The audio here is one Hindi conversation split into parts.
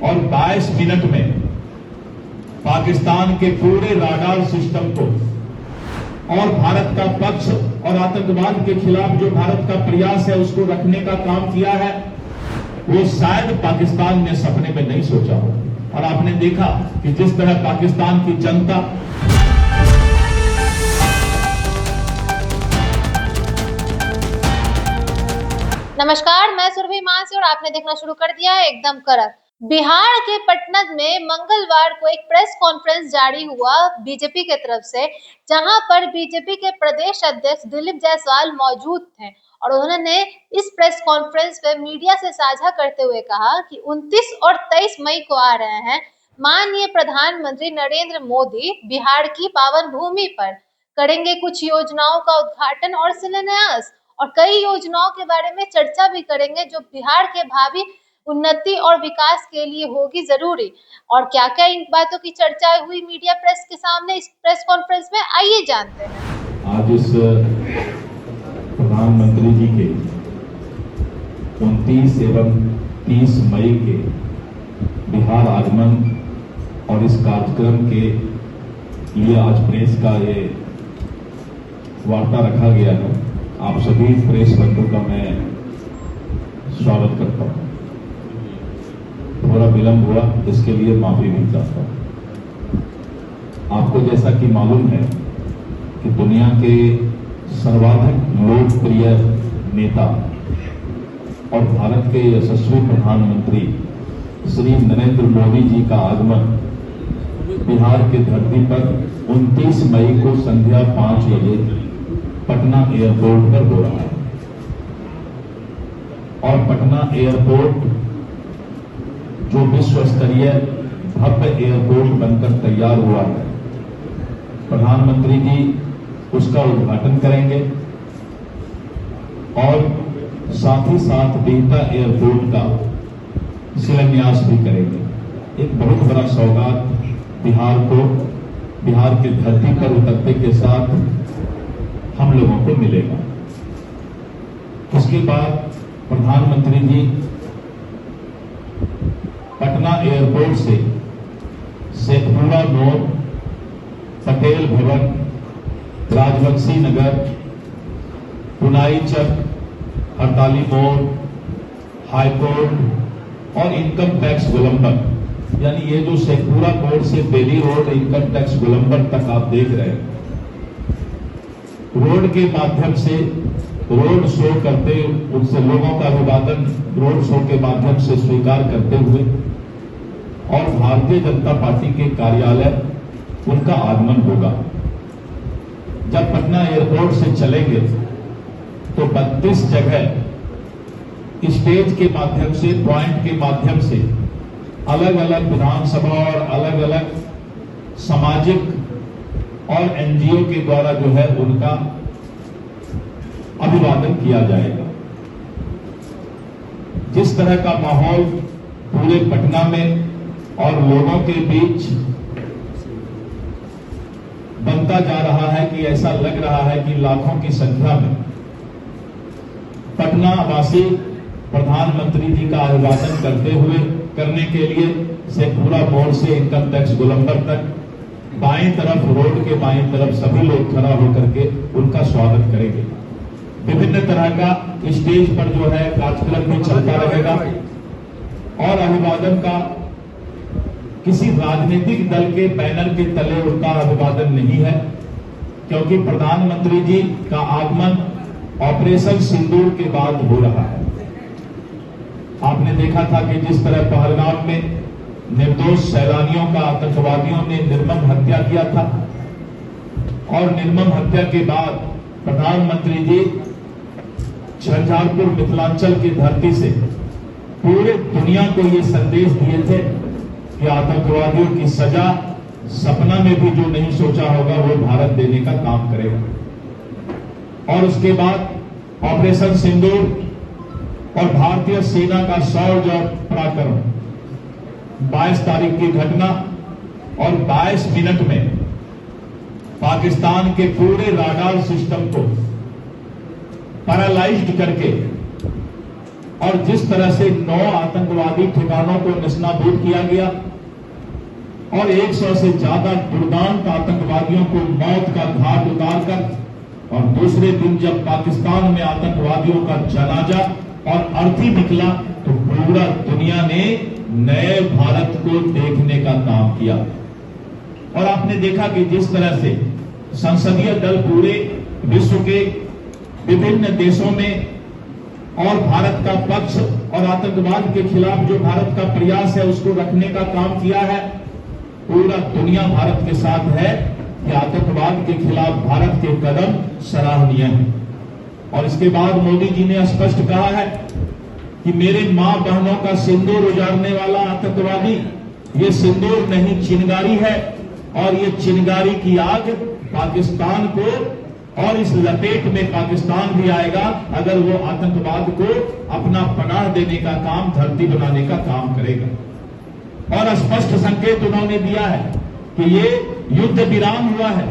और 22 मिनट में पाकिस्तान के पूरे राडार सिस्टम को और भारत का पक्ष और आतंकवाद के खिलाफ जो भारत का प्रयास है उसको रखने का काम किया है, वो शायद पाकिस्तान ने सपने में नहीं सोचा हो। और आपने देखा कि जिस तरह पाकिस्तान की जनता नमस्कार, मैं सुरभि मानसी और आपने देखना शुरू कर दिया है एकदम कड़क। बिहार के पटना में मंगलवार को एक प्रेस कॉन्फ्रेंस जारी हुआ बीजेपी के तरफ से, जहां पर बीजेपी के प्रदेश अध्यक्ष दिलीप जायसवाल मौजूद थे और उन्होंने इस प्रेस कॉन्फ्रेंस में मीडिया से साझा करते हुए कहा कि 29 और 23 मई को आ रहे हैं माननीय प्रधानमंत्री नरेंद्र मोदी बिहार की पावन भूमि पर, करेंगे कुछ योजनाओं का उद्घाटन और शिलान्यास और कई योजनाओं के बारे में चर्चा भी करेंगे जो बिहार के भावी उन्नति और विकास के लिए होगी जरूरी। और क्या क्या इन बातों की चर्चा हुई मीडिया प्रेस के सामने इस प्रेस कॉन्फ्रेंस में, आइए जानते हैं। आज इस प्रधानमंत्री जी के 29 एवं 30 मई के बिहार आगमन और इस कार्यक्रम के लिए आज प्रेस का ये वार्ता रखा गया है। आप सभी प्रेस बंधु का मैं स्वागत करता हूं। थोड़ा विलंब हुआ, इसके लिए माफी भी चाहता हूं। आपको जैसा कि मालूम है कि दुनिया के सर्वाधिक लोकप्रिय नेता और भारत के यशस्वी प्रधानमंत्री श्री नरेंद्र मोदी जी का आगमन बिहार की धरती पर 29 मई को संध्या 5 बजे पटना एयरपोर्ट पर हो रहा है। और पटना एयरपोर्ट जो विश्व स्तरीय भव्य एयरपोर्ट बनकर तैयार हुआ है, प्रधानमंत्री जी उसका उद्घाटन करेंगे और साथ ही साथ बिहटा एयरपोर्ट का शिलान्यास भी करेंगे। एक बहुत बड़ा सौगात बिहार को, बिहार की धरती पर उतरते के साथ हम लोगों को मिलेगा। उसके बाद प्रधानमंत्री जी पटना एयरपोर्ट से शेखपुरा मोड़, पटेल भवन, राजवंशी नगर, पुनाई चक, हड़ताली मोड़, हाईकोर्ट और इनकम टैक्स गोलंबर, यानी ये जो शेखपुरा मोड़ से बेली रोड इनकम टैक्स गोलंबर तक आप देख रहे हैं, रोड के माध्यम से रोड शो करते, उनसे लोगों का अभिवादन रोड शो के माध्यम से स्वीकार करते हुए और भारतीय जनता पार्टी के कार्यालय उनका आगमन होगा। जब पटना एयरपोर्ट से चलेंगे तो 32 जगह स्टेज के माध्यम से, पॉइंट के माध्यम से अलग अलग विधानसभा और अलग अलग सामाजिक और एनजीओ के द्वारा जो है उनका अभिवादन किया जाएगा। जिस तरह का माहौल पूरे पटना में और लोगों के बीच बनता जा रहा है कि ऐसा लग रहा है कि लाखों की संख्या में पटना वासी प्रधानमंत्री जी का अभिवादन करने के लिए शेखपुरा मोड़ से इनकम टैक्स गोलंबर तक बाईं तरफ, रोड के बाईं तरफ सभी लोग खड़ा होकर के उनका स्वागत करेंगे। विभिन्न तरह का स्टेज पर जो है कार्यक्रम भी चलता रहेगा और अभिवादन का किसी राजनीतिक दल के बैनर के तले उनका अभिवादन नहीं है, क्योंकि प्रधानमंत्री जी का आगमन ऑपरेशन सिंदूर के बाद हो रहा है। आपने देखा था कि जिस तरह पहलगाम में निर्दोष सैलानियों का आतंकवादियों ने निर्मम हत्या किया था और निर्मम हत्या के बाद प्रधानमंत्री जी झंझारपुर मिथिलांचल की धरती से पूरे दुनिया को ये संदेश दिए थे कि आतंकवादियों की सजा सपना में भी जो नहीं सोचा होगा वो भारत देने का काम करेगा। और उसके बाद ऑपरेशन सिंदूर और भारतीय सेना का शौर्य और पराक्रम, 22 तारीख की घटना और 22 मिनट में पाकिस्तान के पूरे राडार सिस्टम को पैरालाइज्ड करके और जिस तरह से 9 आतंकवादी ठिकानों को निस्नाबूद किया गया और 100 से ज्यादा दुर्दांत आतंकवादियों को मौत का घाट उतारकर और दूसरे दिन जब पाकिस्तान में आतंकवादियों का जनाजा और अर्थी निकला तो पूरा दुनिया ने नए भारत को देखने का काम किया। और आपने देखा कि जिस तरह से संसदीय दल पूरे विश्व के विभिन्न देशों में और भारत का पक्ष और आतंकवाद के खिलाफ जो भारत का प्रयास है उसको रखने का काम किया है। पूरा दुनिया भारत के साथ है कि आतंकवाद के खिलाफ भारत के कदम सराहनीय हैं। और इसके बाद मोदी जी ने स्पष्ट कहा है कि मेरे मां बहनों का सिंदूर उजाड़ने वाला आतंकवादी ये सिंदूर नहीं चिंगारी है और ये चिंगारी की आग पाकिस्तान को और इस लपेट में पाकिस्तान भी आएगा अगर वो आतंकवाद को अपना पनाह देने का काम, धरती बनाने का काम करेगा। और स्पष्ट संकेत उन्होंने दिया है कि ये युद्ध विराम हुआ है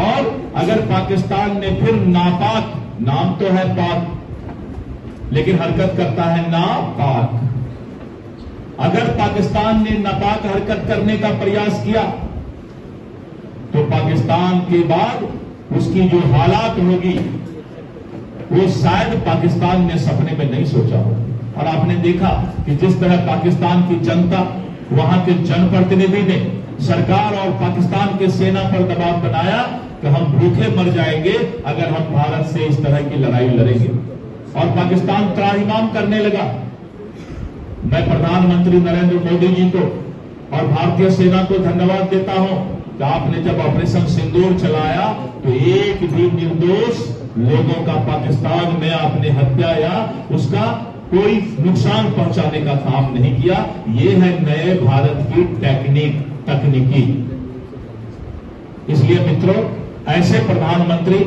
और अगर पाकिस्तान ने फिर नापाक, नाम तो है पाक लेकिन हरकत करता है नापाक, अगर पाकिस्तान ने नापाक हरकत करने का प्रयास किया तो पाकिस्तान के बाद उसकी जो हालात होगी वो शायद पाकिस्तान ने सपने में नहीं सोचा हो। और आपने देखा कि जिस तरह पाकिस्तान की जनता, वहां के जनप्रतिनिधि ने सरकार और पाकिस्तान के सेना पर दबाव बनाया कि हम भूखे मर जाएंगे अगर हम भारत से इस तरह की लड़ाई लड़ेंगे और पाकिस्तान त्राहिमाम करने लगा। मैं प्रधानमंत्री नरेंद्र मोदी जी को और भारतीय सेना को धन्यवाद देता हूं कि आपने जब ऑपरेशन सिंदूर चलाया तो एक भी निर्दोष लोगों का पाकिस्तान में आपने हत्या या उसका कोई नुकसान पहुंचाने का काम नहीं किया। ये है नए भारत की तकनीकी। इसलिए मित्रों, ऐसे प्रधानमंत्री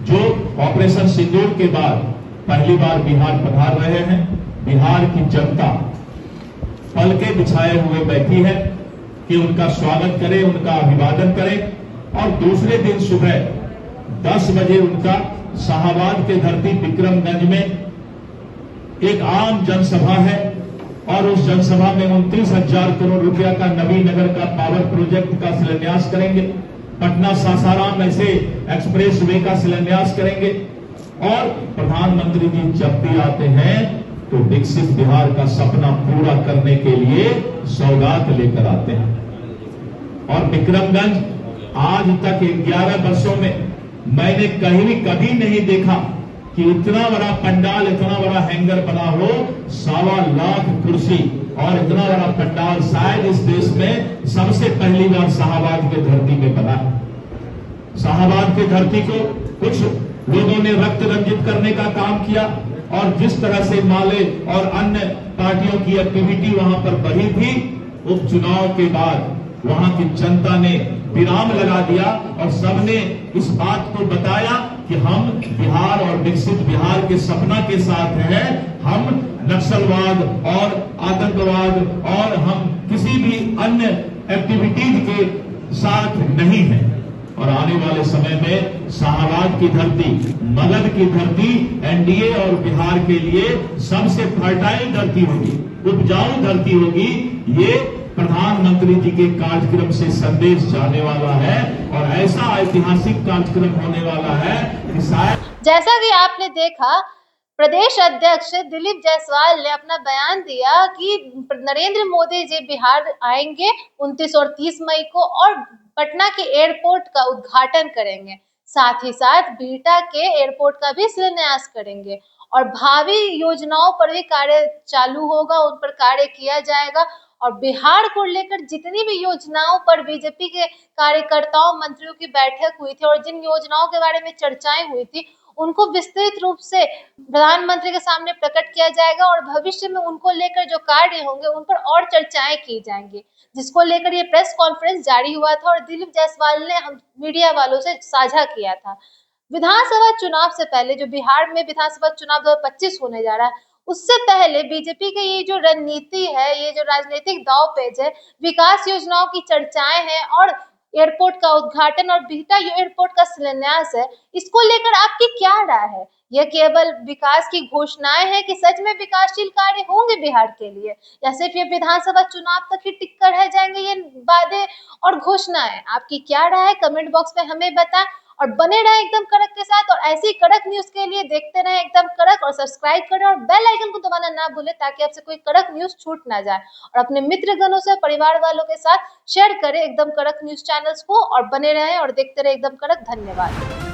जो ऑपरेशन सिंदूर के बाद पहली बार बिहार पधार रहे हैं, बिहार की जनता पलके बिछाए हुए बैठी है कि उनका स्वागत करें, उनका अभिवादन करें। और दूसरे दिन सुबह 10 बजे उनका शाहबाद के धरती विक्रमगंज में एक आम जनसभा है और उस जनसभा में 29,000 करोड़ रुपया का नवीनगर का पावर प्रोजेक्ट का शिलान्यास करेंगे, पटना सासाराम ऐसे एक्सप्रेस वे का शिलान्यास करेंगे। और प्रधानमंत्री जी जब भी आते हैं तो विकसित बिहार का सपना पूरा करने के लिए सौगात लेकर आते हैं। और विक्रमगंज आज तक 11 वर्षों में मैंने कभी नहीं देखा कि इतना बड़ा पंडाल, इतना बड़ा हैंगर बना हो, 1.25 लाख कुर्सी और इतना बड़ा पंडाल शायद इस देश में सबसे पहली बार शाहबाद के धरती में बना है। शाहबाद की धरती को कुछ लोगों ने रक्त रंजित करने का काम किया और जिस तरह से माले और अन्य पार्टियों की एक्टिविटी वहां पर बढ़ी थी, उपचुनाव के बाद वहां की जनता ने विराम लगा दिया और सबने इस बात को बताया कि हम बिहार और विकसित बिहार के सपना के साथ हैं। हम नक्सलवाद और आतंकवाद और हम किसी भी अन्य एक्टिविटीज के साथ नहीं हैं। और आने वाले समय में शाहबाद की धरती, मगध की धरती एनडीए और बिहार के लिए सबसे फर्टाइल धरती होगी, उपजाऊ धरती होगी। ये प्रधानमंत्री जी के कार्यक्रम से संदेश जाने वाला है और ऐसा ऐतिहासिक कार्यक्रम होने वाला है कि शायद, जैसा कि आपने देखा, प्रदेश अध्यक्ष दिलीप जायसवाल ने अपना बयान दिया कि नरेंद्र मोदी जी बिहार आएंगे 29 और 30 मई को और पटना के एयरपोर्ट का उद्घाटन करेंगे, साथ ही साथ बिहटा के एयरपोर्ट का भी शिलान्यास करेंगे और भावी योजनाओं पर भी कार्य चालू होगा, उन पर कार्य किया जाएगा। और बिहार को लेकर जितनी भी योजनाओं पर बीजेपी के कार्यकर्ताओं, मंत्रियों की बैठक हुई थी और जिन योजनाओं के बारे में चर्चाएं हुई थी, उनको विस्तृत रूप से प्रधानमंत्री के सामने प्रकट किया जाएगा और भविष्य में उनको लेकर जो कार्य होंगे उन पर और चर्चाएं की जाएंगी, जिसको लेकर ये प्रेस कॉन्फ्रेंस जारी हुआ था और दिलीप जायसवाल ने मीडिया वालों से साझा किया था। विधानसभा चुनाव से पहले, जो बिहार में विधानसभा चुनाव 2025 होने जा रहा है, उससे पहले बीजेपी की ये जो रणनीति है, ये जो राजनीतिक दांव पेच है, विकास योजनाओं की चर्चाएं हैं और एयरपोर्ट का उद्घाटन और बिहटा एयरपोर्ट का शिलान्यास है, इसको लेकर आपकी क्या राय है? यह केवल विकास की घोषणाएं हैं कि सच में विकासशील कार्य होंगे बिहार के लिए, या सिर्फ ये विधानसभा चुनाव तक ही टिक कर रह जाएंगे ये वादे और घोषणाएं? आपकी क्या राय है कमेंट बॉक्स में हमें बताएं और बने रहें एकदम कड़क के साथ। और ऐसी कड़क न्यूज के लिए देखते रहें एकदम कड़क और सब्सक्राइब करें और बेल आइकन को दबाना ना भूलें ताकि आपसे कोई कड़क न्यूज छूट ना जाए। और अपने मित्रगणों से, परिवार वालों के साथ शेयर करें एकदम कड़क न्यूज चैनल्स को और बने रहें और देखते रहें एकदम कड़क। धन्यवाद।